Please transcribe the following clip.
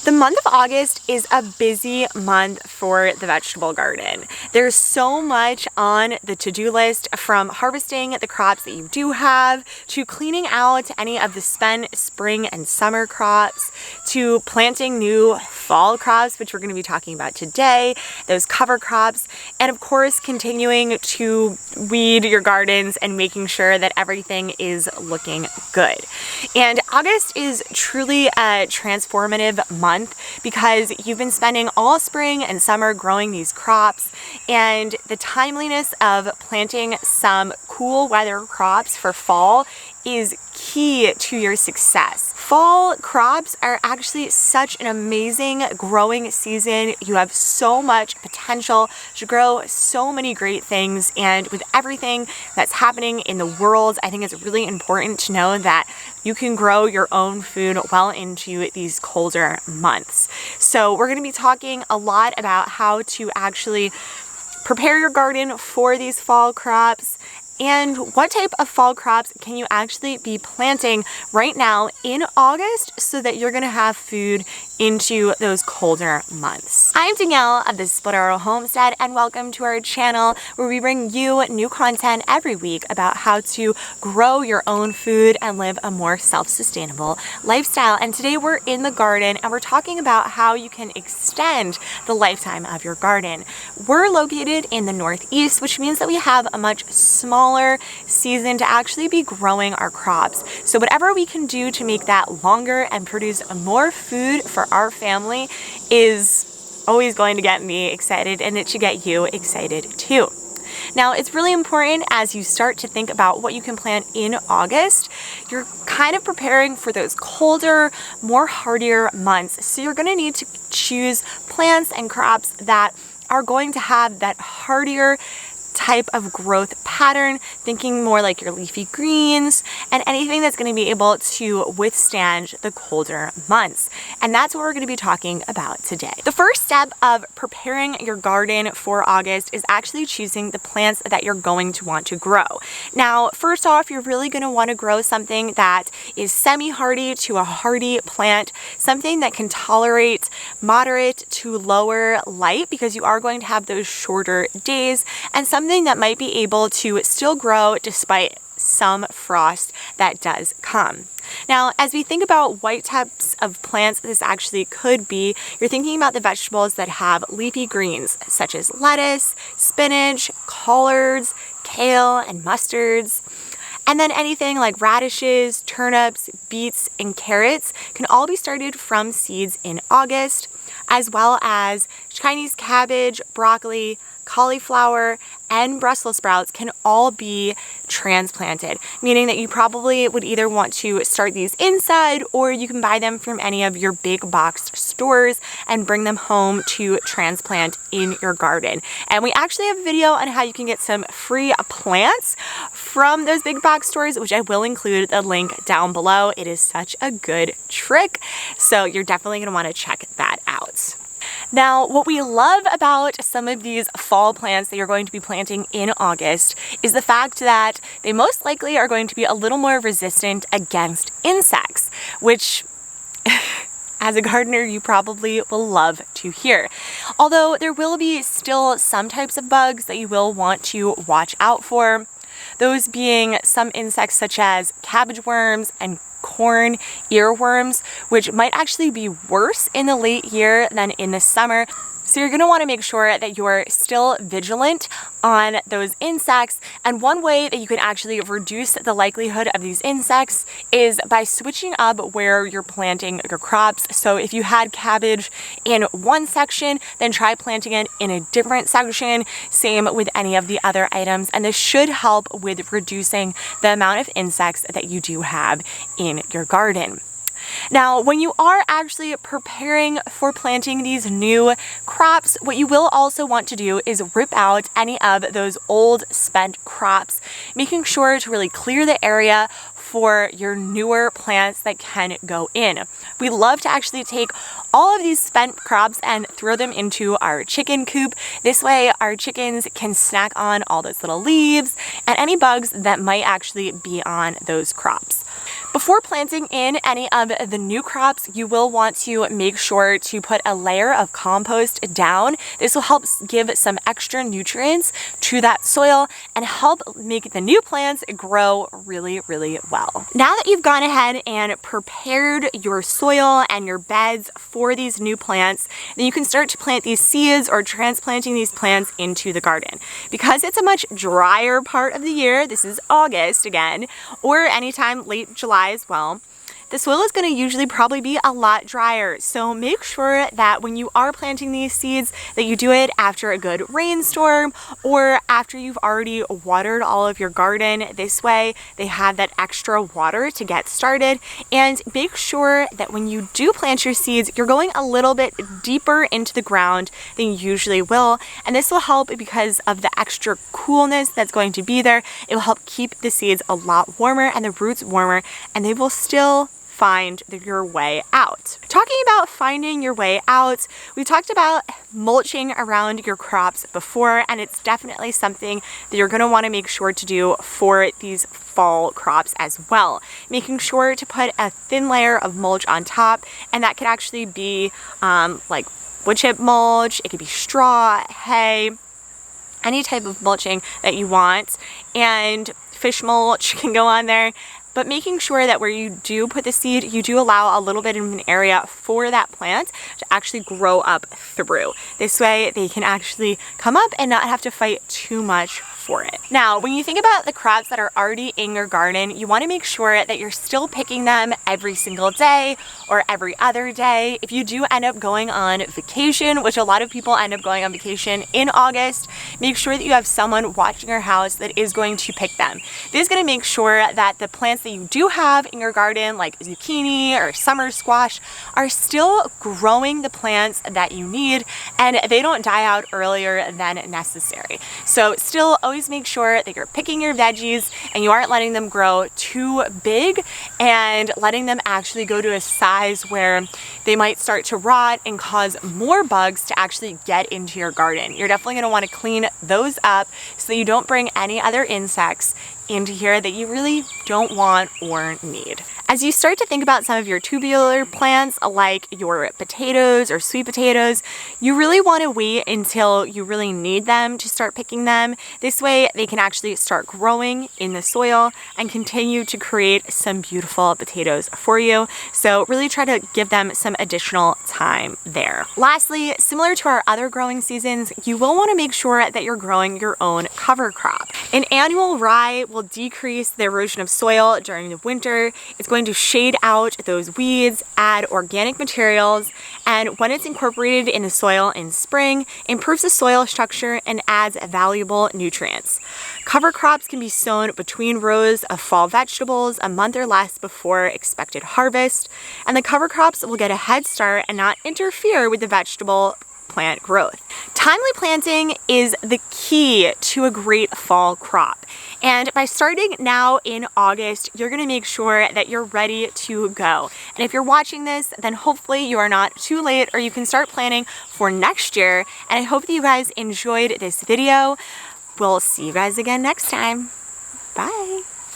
The month of August is a busy month for the vegetable garden. There's so much on the to-do list, from harvesting the crops that you do have, to cleaning out any of the spent spring and summer crops, to planting new fall crops, which we're going to be talking about today, those cover crops, and of course continuing to weed your gardens and making sure that everything is looking good. And August is truly a transformative month because you've been spending all spring and summer growing these crops, and the timeliness of planting some cool weather crops for fall is key to your success. Fall crops are actually such an amazing growing season. You have so much potential to grow so many great things, and with everything that's happening in the world, I think it's really important to know that you can grow your own food well into these colder months. So we're going to be talking a lot about how to actually prepare your garden for these fall crops, and what type of fall crops can you actually be planting right now in August so that you're going to have food into those colder months. I'm Danielle of the Split Arrow Homestead, and welcome to our channel where we bring you new content every week about how to grow your own food and live a more self-sustainable lifestyle. And today we're in the garden and we're talking about how you can extend the lifetime of your garden. We're located in the Northeast, which means that we have a much smaller season to actually be growing our crops. So whatever we can do to make that longer and produce more food for our family is always going to get me excited, and it should get you excited too. Now, it's really important as you start to think about what you can plant in August, you're kind of preparing for those colder, more hardier months. So you're going to need to choose plants and crops that are going to have that hardier type of growth pattern, thinking more like your leafy greens and anything that's going to be able to withstand the colder months. And that's what we're going to be talking about today. The first step of preparing your garden for August is actually choosing the plants that you're going to want to grow. Now, first off, you're really going to want to grow something that is semi-hardy to a hardy plant, something that can tolerate moderate to lower light, because you are going to have those shorter days, and something that might be able to still grow despite some frost that does come. Now, as we think about what types of plants this actually could be, you're thinking about the vegetables that have leafy greens, such as lettuce, spinach, collards, kale, and mustards. And then anything like radishes, turnips, beets, and carrots can all be started from seeds in August, as well as Chinese cabbage, broccoli, cauliflower, and Brussels sprouts can all be transplanted, meaning that you probably would either want to start these inside, or you can buy them from any of your big box stores and bring them home to transplant in your garden. And we actually have a video on how you can get some free plants from those big box stores, which I will include the link down below. It is such a good trick, so you're definitely going to want to check that out. Now, what we love about some of these fall plants that you're going to be planting in August is the fact that they most likely are going to be a little more resistant against insects, which as a gardener, you probably will love to hear. Although there will be still some types of bugs that you will want to watch out for, those being some insects such as cabbage worms and corn earworms, which might actually be worse in the late year than in the summer. So you're going to want to make sure that you're still vigilant on those insects. And one way that you can actually reduce the likelihood of these insects is by switching up where you're planting your crops. So if you had cabbage in one section, then try planting it in a different section. Same with any of the other items. And this should help with reducing the amount of insects that you do have in your garden. Now, when you are actually preparing for planting these new crops, what you will also want to do is rip out any of those old spent crops, making sure to really clear the area for your newer plants that can go in. We love to actually take all of these spent crops and throw them into our chicken coop. This way our chickens can snack on all those little leaves and any bugs that might actually be on those crops. Before planting in any of the new crops, you will want to make sure to put a layer of compost down. This will help give some extra nutrients to that soil and help make the new plants grow really, really well. Now that you've gone ahead and prepared your soil and your beds for these new plants, then you can start to plant these seeds or transplanting these plants into the garden. Because it's a much drier part of the year, this is August again, or anytime late July as well, the soil is going to usually probably be a lot drier. So make sure that when you are planting these seeds that you do it after a good rainstorm or after you've already watered all of your garden. This way they have that extra water to get started. And make sure that when you do plant your seeds, you're going a little bit deeper into the ground than you usually will. And this will help because of the extra coolness that's going to be there. It will help keep the seeds a lot warmer and the roots warmer, and they will still find your way out. Talking about finding your way out, we talked about mulching around your crops before, and it's definitely something that you're going to want to make sure to do for these fall crops as well. Making sure to put a thin layer of mulch on top, and that could actually be like wood chip mulch, it could be straw, hay, any type of mulching that you want, and fish mulch can go on there. But making sure that where you do put the seed, you do allow a little bit of an area for that plant to actually grow up through. This way they can actually come up and not have to fight too much for it. Now, when you think about the crops that are already in your garden, you want to make sure that you're still picking them every single day or every other day. If you do end up going on vacation, which a lot of people end up going on vacation in August, make sure that you have someone watching your house that is going to pick them. This is going to make sure that the plants that you do have in your garden, like zucchini or summer squash, are still growing the plants that you need and they don't die out earlier than necessary. So still always make sure that you're picking your veggies and you aren't letting them grow too big and letting them actually go to a size where they might start to rot and cause more bugs to actually get into your garden. You're definitely going to want to clean those up so that you don't bring any other insects into here that you really don't want or need. As you start to think about some of your tubular plants like your potatoes or sweet potatoes, you really want to wait until you really need them to start picking them. This way they can actually start growing in the soil and continue to create some beautiful potatoes for you. So really try to give them some additional time there. Lastly, similar to our other growing seasons, you will want to make sure that you're growing your own cover crop. An annual rye will decrease the erosion of soil during the winter. It's going to shade out those weeds, add organic materials, and when it's incorporated in the soil in spring, improves the soil structure and adds valuable nutrients. Cover crops can be sown between rows of fall vegetables a month or less before expected harvest, and the cover crops will get a head start and not interfere with the vegetable plant growth. Timely planting is the key to a great fall crop. And by starting now in August, you're going to make sure that you're ready to go. And if you're watching this, then hopefully you are not too late or you can start planning for next year. And I hope that you guys enjoyed this video. We'll see you guys again next time. Bye.